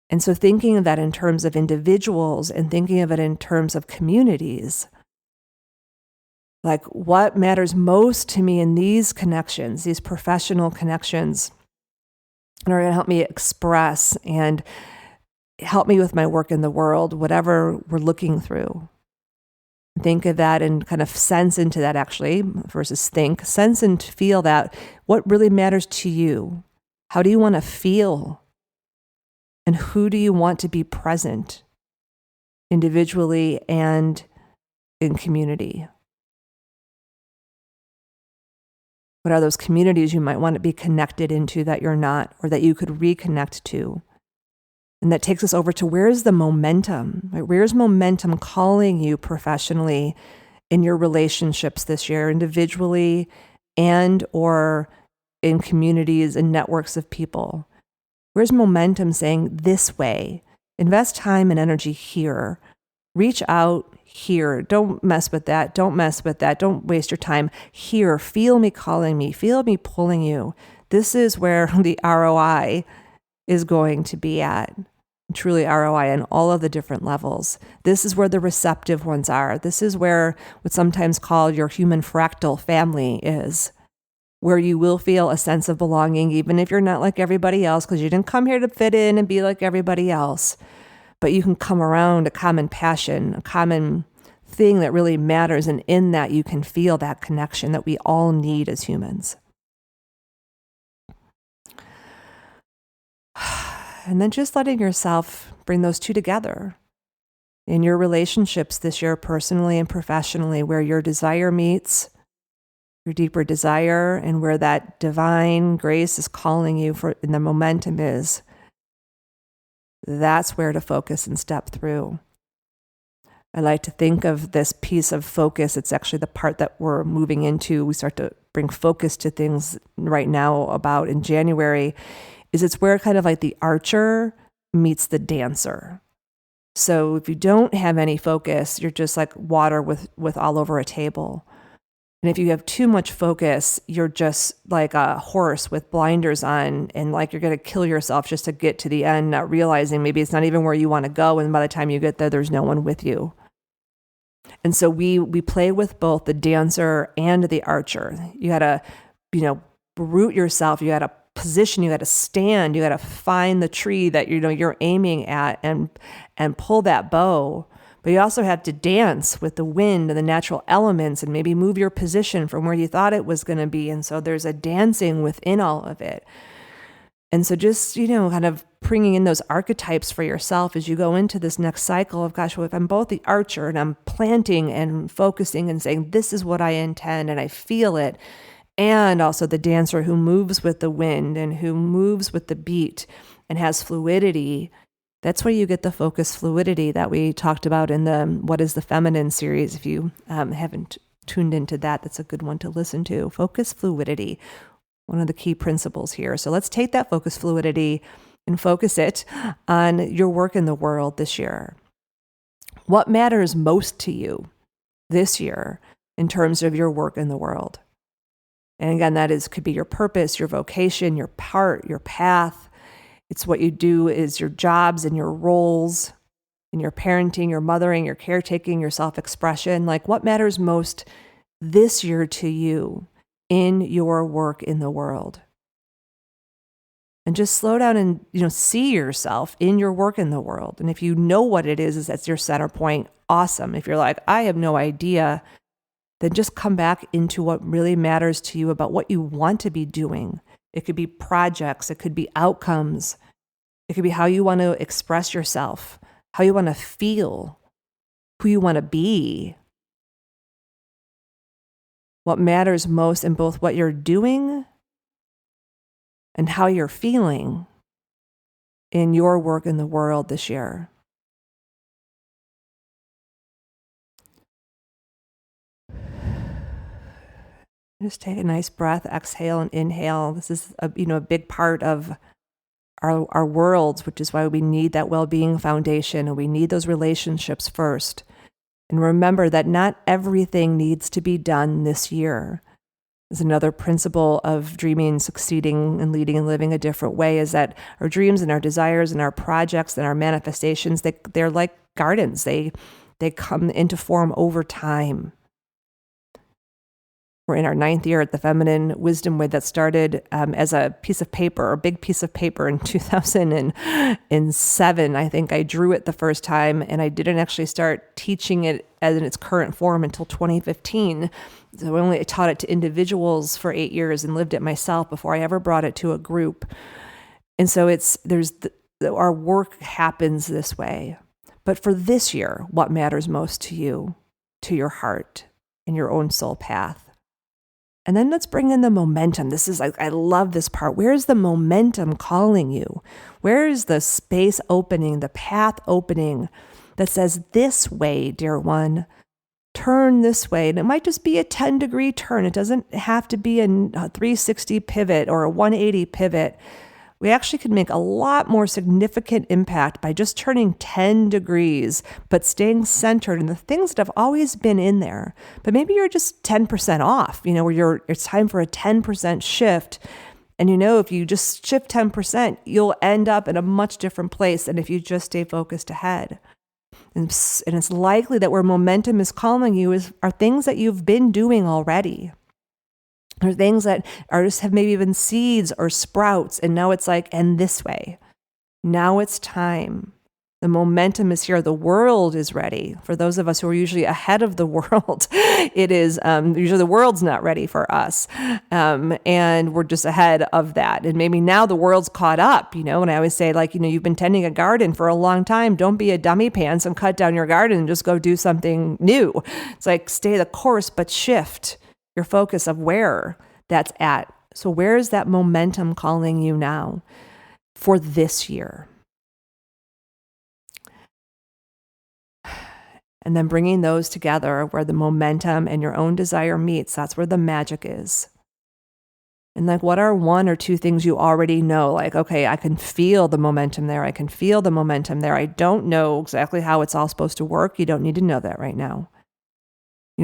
And so thinking of that in terms of individuals and thinking of it in terms of communities. Like, what matters most to me in these connections, these professional connections, and are going to help me express and help me with my work in the world, whatever we're looking through. Think of that and kind of sense into that, actually, versus think. Sense and feel that. What really matters to you? How do you want to feel? And who do you want to be present individually and in community? What are those communities you might want to be connected into that you're not, or that you could reconnect to? And that takes us over to, where's the momentum? Right? Where's momentum calling you professionally in your relationships this year, individually and or in communities and networks of people? Where's momentum saying this way? Invest time and energy here. Reach out here. Don't mess with that. Don't mess with that. Don't waste your time here. Feel me calling me. Feel me pulling you. This is where the ROI is going to be at. Truly ROI on all of the different levels. This is where the receptive ones are. This is where what's sometimes called your human fractal family is, where you will feel a sense of belonging, even if you're not like everybody else, because you didn't come here to fit in and be like everybody else. But you can come around a common passion, a common thing that really matters. And in that, you can feel that connection that we all need as humans. And then just letting yourself bring those two together in your relationships this year, personally and professionally, where your desire meets your deeper desire and where that divine grace is calling you for, and the momentum is. That's where to focus and step through. I like to think of this piece of focus. It's actually the part that we're moving into. We start to bring focus to things right now about in January. It's where kind of like the archer meets the dancer. So if you don't have any focus, you're just like water with all over a table. And if you have too much focus, you're just like a horse with blinders on, and like you're going to kill yourself just to get to the end, not realizing maybe it's not even where you want to go. And by the time you get there, there's no one with you. And so we play with both the dancer and the archer. You got to, root yourself. You got to position. You got to stand. You got to find the tree that you're aiming at and pull that bow. But you also have to dance with the wind and the natural elements and maybe move your position from where you thought it was going to be. And so there's a dancing within all of it. And so just, kind of bringing in those archetypes for yourself as you go into this next cycle of, gosh, well, if I'm both the archer and I'm planting and focusing and saying, this is what I intend and I feel it, and also the dancer who moves with the wind and who moves with the beat and has fluidity, that's where you get the focus fluidity that we talked about in the What is the Feminine series. If you haven't tuned into that, that's a good one to listen to. Focus fluidity, one of the key principles here. So let's take that focus fluidity and focus it on your work in the world this year. What matters most to you this year in terms of your work in the world? And again, could be your purpose, your vocation, your part, your path. It's what you do is your jobs and your roles in your parenting, your mothering, your caretaking, your self-expression. Like, what matters most this year to you in your work in the world? And just slow down and, see yourself in your work in the world. And if you know what it is that's your center point, awesome. If you're like, I have no idea, then just come back into what really matters to you about what you want to be doing. It could be projects, it could be outcomes, it could be how you want to express yourself, how you want to feel, who you want to be. What matters most in both what you're doing and how you're feeling in your work in the world this year. Just take a nice breath, exhale and inhale. This is a big part of our worlds, which is why we need that well-being foundation and we need those relationships first. And remember that not everything needs to be done this year. There's another principle of dreaming, succeeding, and leading and living a different way is that our dreams and our desires and our projects and our manifestations, they're like gardens. They come into form over time. We're in our 9th year at the Feminine Wisdom Way that started as a piece of paper, a big piece of paper in 2007. I think I drew it the first time, and I didn't actually start teaching it as in its current form until 2015. So I only taught it to individuals for 8 years and lived it myself before I ever brought it to a group. And so our work happens this way. But for this year, what matters most to you, to your heart, and your own soul path? And then let's bring in the momentum. I love this part. Where is the momentum calling you? Where is the space opening, the path opening that says, this way, dear one, turn this way? And it might just be a 10-degree turn. It doesn't have to be a 360 pivot or a 180 pivot. We actually can make a lot more significant impact by just turning 10 degrees, but staying centered in the things that have always been in there. But maybe you're just 10% off, where it's time for a 10% shift. And if you just shift 10%, you'll end up in a much different place than if you just stay focused ahead. And it's likely that where momentum is calling you are things that you've been doing already. Or things that have maybe been seeds or sprouts, and now it's and this way. Now it's time. The momentum is here. The world is ready. For those of us who are usually ahead of the world, it is usually the world's not ready for us, and we're just ahead of that. And maybe now the world's caught up. And I always say, you've been tending a garden for a long time. Don't be a dummy pants and cut down your garden and just go do something new. It's stay the course, but shift your focus of where that's at. So where is that momentum calling you now for this year? And then bringing those together where the momentum and your own desire meets, that's where the magic is. And what are one or two things you already know? Okay, I can feel the momentum there. I can feel the momentum there. I don't know exactly how it's all supposed to work. You don't need to know that right now.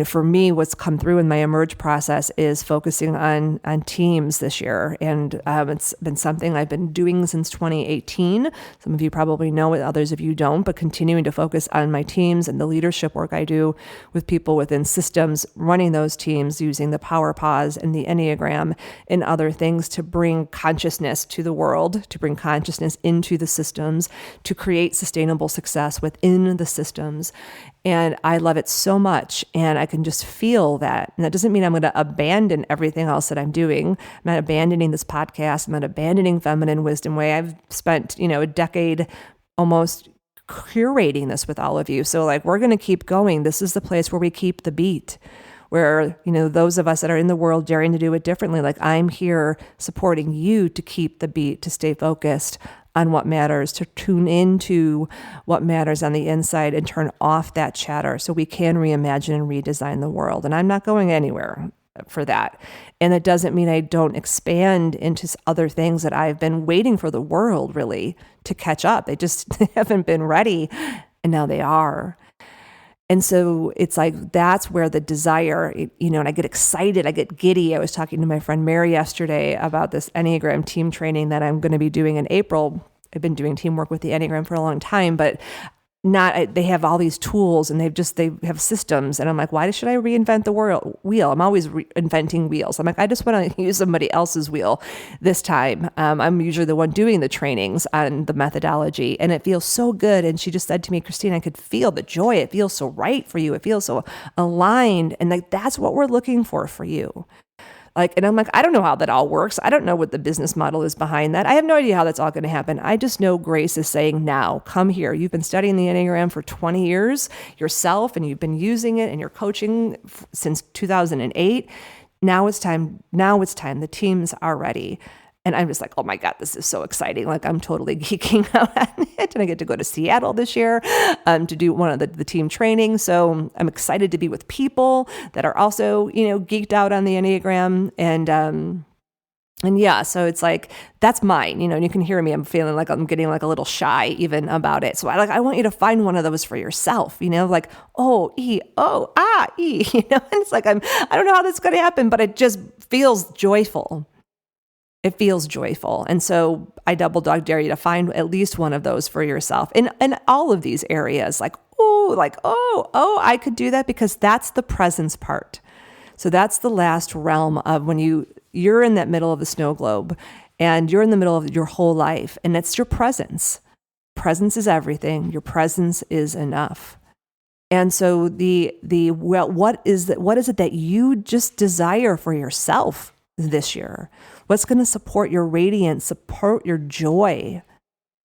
For me, what's come through in my emerge process is focusing on teams this year. And it's been something I've been doing since 2018. Some of you probably know it, others of you don't, but continuing to focus on my teams and the leadership work I do with people within systems, running those teams using the Power Pause and the Enneagram and other things to bring consciousness to the world, to bring consciousness into the systems, to create sustainable success within the systems. And I love it so much. And I can just feel that. And that doesn't mean I'm going to abandon everything else that I'm doing. I'm not abandoning this podcast. I'm not abandoning Feminine Wisdom Way. I've spent, a decade almost curating this with all of you. So like, we're going to keep going. This is the place where we keep the beat, where, those of us that are in the world daring to do it differently, like I'm here supporting you to keep the beat, to stay focused on what matters, to tune into what matters on the inside and turn off that chatter so we can reimagine and redesign the world. And I'm not going anywhere for that. And it doesn't mean I don't expand into other things that I've been waiting for the world really to catch up. They just haven't been ready, and now they are. And so it's like, that's where the desire, and I get excited, I get giddy. I was talking to my friend Mary yesterday about this Enneagram team training that I'm going to be doing in April. I've been doing teamwork with the Enneagram for a long time, but they have all these tools and they have systems. And I'm like, why should I reinvent the wheel? I'm always reinventing wheels. I'm like, I just want to use somebody else's wheel this time. I'm usually the one doing the trainings on the methodology, and it feels so good. And she just said to me, Christine, I could feel the joy. It feels so right for you. It feels so aligned. And like, that's what we're looking for you. And I'm like, I don't know how that all works. I don't know what the business model is behind that. I have no idea how that's all going to happen. I just know Grace is saying, now, come here. You've been studying the Enneagram for 20 years yourself, and you've been using it, and you're coaching since 2008. Now it's time. The teams are ready. And I'm just like, oh my God, this is so exciting. Like, I'm totally geeking out on it. And I get to go to Seattle this year to do one of the team training. So I'm excited to be with people that are also, geeked out on the Enneagram. And yeah, so it's like, that's mine, and you can hear me. I'm feeling like I'm getting like a little shy even about it. So I want you to find one of those for yourself, like, oh, E, oh, ah, E, and it's like, I don't know how that's going to happen, but it just feels joyful. It feels joyful. And so I double dog dare you to find at least one of those for yourself in all of these areas. Oh, I could do that, because that's the presence part. So that's the last realm of when you're in that middle of the snow globe and you're in the middle of your whole life, and it's your presence. Presence is everything. Your presence is enough. And so what is it that you just desire for yourself this year? What's going to support your radiance, support your joy,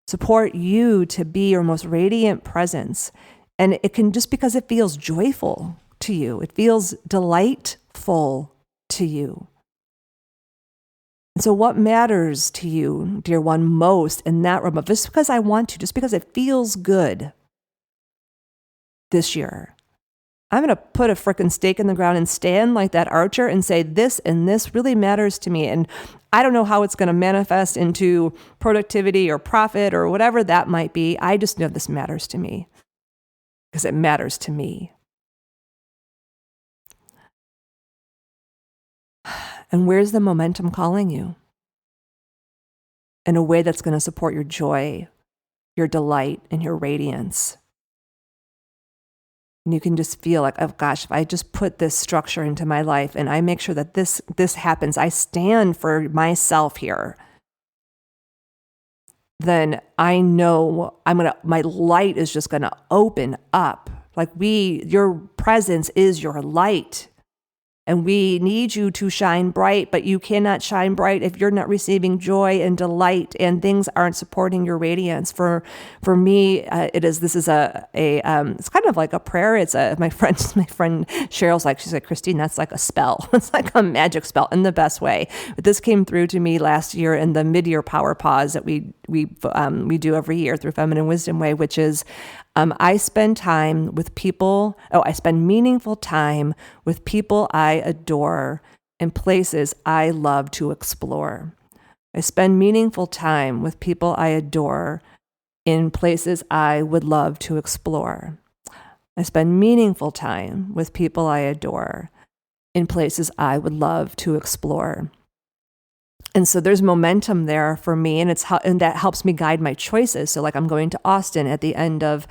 support you to be your most radiant presence? And it can, just because it feels joyful to you, it feels delightful to you. And so what matters to you, dear one, most in that realm of just because I want to, just because it feels good this year, I'm going to put a frickin' stake in the ground and stand like that archer and say, this and this really matters to me. And I don't know how it's going to manifest into productivity or profit or whatever that might be. I just know this matters to me because it matters to me. And where's the momentum calling you? In a way that's going to support your joy, your delight, and your radiance. And you can just feel like, oh gosh, if I just put this structure into my life and I make sure that this happens, I stand for myself here, then I know my light is just gonna open up. Like your presence is your light. And we need you to shine bright, but you cannot shine bright if you're not receiving joy and delight, and things aren't supporting your radiance. For me, this is it's kind of like a prayer. It's my friend Cheryl's like, she's like, Christine, that's like a spell. It's like a magic spell in the best way. But this came through to me last year in the mid-year power pause that we do every year through Feminine Wisdom Way, which is, I spend meaningful time with people I adore in places I love to explore. I spend meaningful time with people I adore in places I would love to explore. I spend meaningful time with people I adore in places I would love to explore. And so there's momentum there for me, and that helps me guide my choices. So like I'm going to Austin at the end of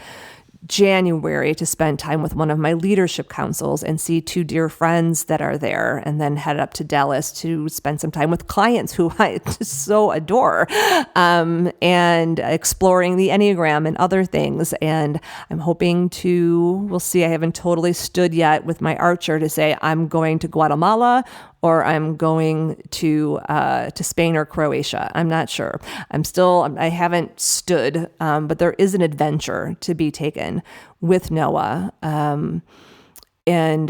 January to spend time with one of my leadership councils and see 2 dear friends that are there, and then head up to Dallas to spend some time with clients who I just so adore, and exploring the Enneagram and other things. And I'm hoping we'll see, I haven't totally stood yet with my Archer to say I'm going to Guatemala or I'm going to Spain or Croatia. I'm not sure. I haven't stood, but there is an adventure to be taken with Noah. And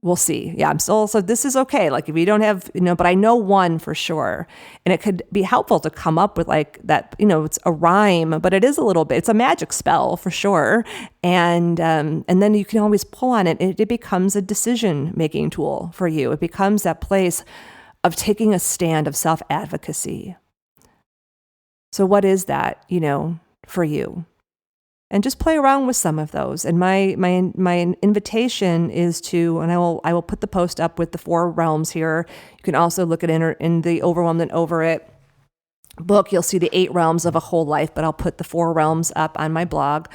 we'll see. Yeah, so this is okay. Like if you don't have, but I know one for sure. And it could be helpful to come up with like that, it's a rhyme, but it is a little bit, it's a magic spell for sure. And then you can always pull on it. It becomes a decision-making tool for you. It becomes that place of taking a stand of self-advocacy. So what is that, for you? And just play around with some of those. And my invitation is to, and I will put the post up with the 4 realms here. You can also look at in the Overwhelmed and Over It book. You'll see the 8 realms of a whole life, but I'll put the 4 realms up on my blog,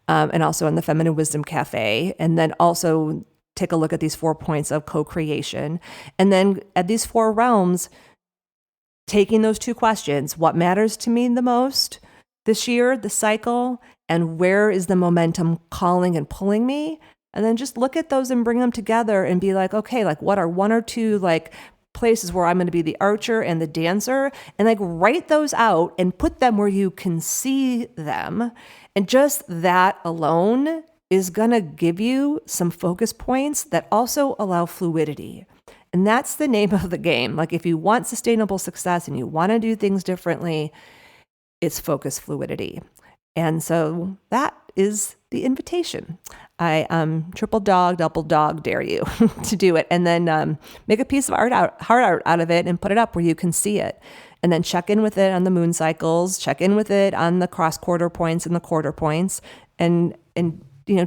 and also in the Feminine Wisdom Cafe. And then also take a look at these 4 points of co-creation. And then at these 4 realms, taking those 2 questions: what matters to me the most this year, the cycle, and where is the momentum calling and pulling me? And then just look at those and bring them together and be like, okay, like what are 1 or 2 like places where I'm going to be the archer and the dancer, and like write those out and put them where you can see them. And just that alone is going to give you some focus points that also allow fluidity. And that's the name of the game. Like if you want sustainable success and you want to do things differently, it's focus fluidity. And so that is the invitation. I triple dog, double dog dare you to do it. And then make a piece of heart art out of it and put it up where you can see it. And then check in with it on the moon cycles, check in with it on the cross quarter points and the quarter points. And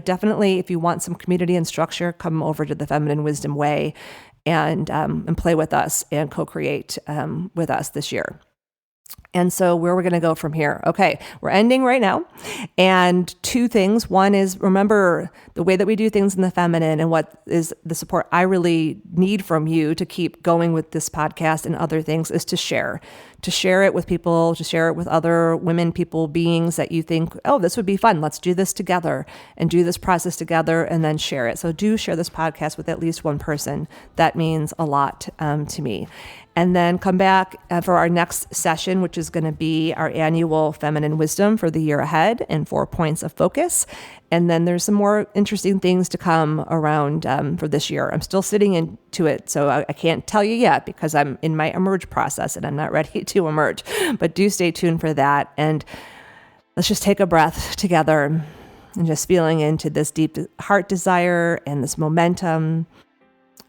definitely if you want some community and structure, come over to the Feminine Wisdom Way and play with us and co-create with us this year. And so where we're going to go from here. Okay, we're ending right now. And 2 things. One is, remember the way that we do things in the feminine and what is the support I really need from you to keep going with this podcast and other things is to share it with people, to share it with other women, people, beings that you think, oh, this would be fun. Let's do this together and do this process together and then share it. So do share this podcast with at least one person. That means a lot to me. And then come back for our next session, which is going to be our annual Feminine Wisdom for the year ahead and 4 points of focus. And then there's some more interesting things to come around for this year. I'm still sitting into it, so I can't tell you yet because I'm in my emerge process and I'm not ready to emerge. But do stay tuned for that. And let's just take a breath together and just feeling into this deep heart desire and this momentum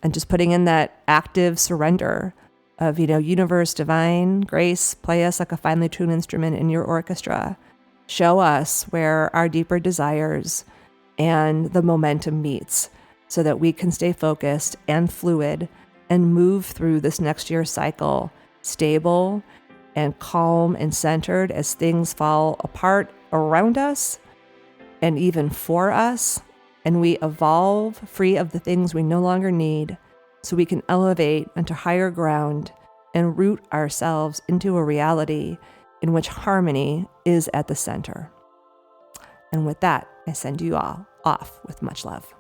and just putting in that active surrender of, universe, divine, grace, play us like a finely tuned instrument in your orchestra. Show us where our deeper desires and the momentum meets so that we can stay focused and fluid and move through this next year cycle, stable and calm and centered as things fall apart around us and even for us. And we evolve free of the things we no longer need, so we can elevate into higher ground and root ourselves into a reality in which harmony is at the center. And with that, I send you all off with much love.